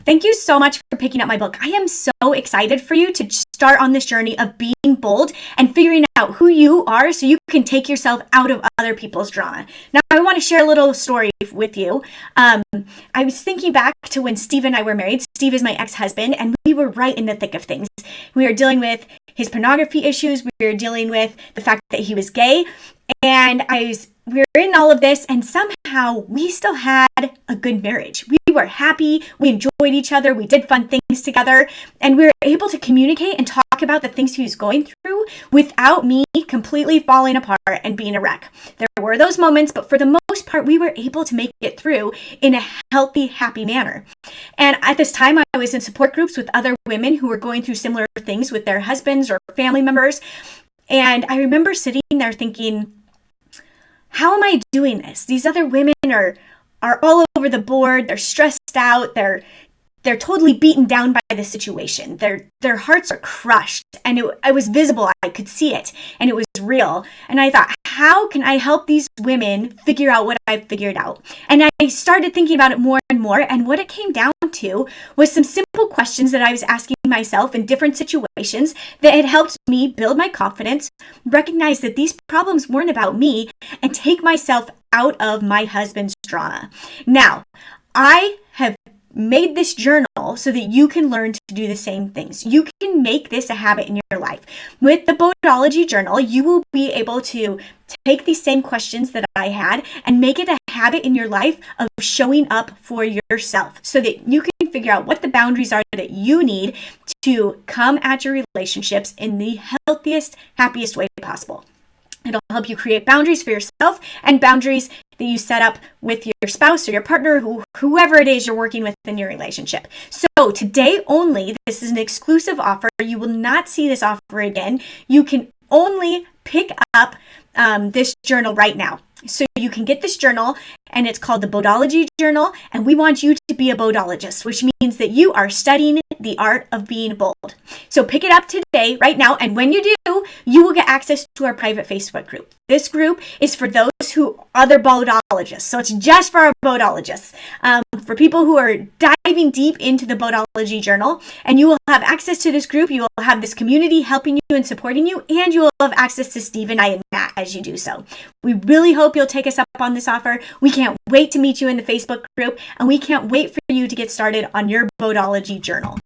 Thank you so much for picking up my book. I am so excited for you to start on this journey of being bold and figuring out who you are so you can take yourself out of other people's drama. Now, I want to share a little story with you. I was thinking back to when Steve and I were married. Steve is my ex-husband, and we were right in the thick of things. We were dealing with his pornography issues. We were dealing with the fact that he was gay. And we were in all of this, and somehow we still had a good marriage. We were happy, we enjoyed each other, we did fun things together, and we were able to communicate and talk about the things he was going through without me completely falling apart and being a wreck. There were those moments, but for the most part, we were able to make it through in a healthy, happy manner. And at this time, I was in support groups with other women who were going through similar things with their husbands or family members. And I remember sitting there thinking, how am I doing this? These other women are all over the board. They're stressed out. They're totally beaten down by the situation. Their hearts are crushed, and it was visible. I could see it, and it was real. And I thought, how can I help these women figure out what I've figured out? And I started thinking about it more and more, and what it came down to was some simple questions that I was asking myself in different situations that had helped me build my confidence, recognize that these problems weren't about me, and take myself out of my husband's drama. Now, I have made this journal so that you can learn to do the same things. You can make this a habit in your life. With the boldology journal, you will be able to take these same questions that I had and make it a habit in your life of showing up for yourself so that you can figure out what the boundaries are that you need to come at your relationships in the healthiest, happiest way possible. It'll help you create boundaries for yourself and boundaries that you set up with your spouse or your partner, whoever it is you're working with in your relationship. So today only, this is an exclusive offer. You will not see this offer again. You can only pick up this journal right now. So you can get this journal, and it's called the Boldology Journal, and we want you to be a boldologist, which means that you are studying the art of being bold. So pick it up today, right now, and when you do, you will get access to our private Facebook group. This group is for those who are other boldologists, so it's just for our boldologists, for people who are diving deep into the Boldology Journal, and you will have access to this group. You will have this community helping you and supporting you, and you will have access to Steve and I and Matt as you do so. We really hope you'll take us up on this offer. We can't wait to meet you in the Facebook group, and we can't wait for you to get started on your Boldology Journal.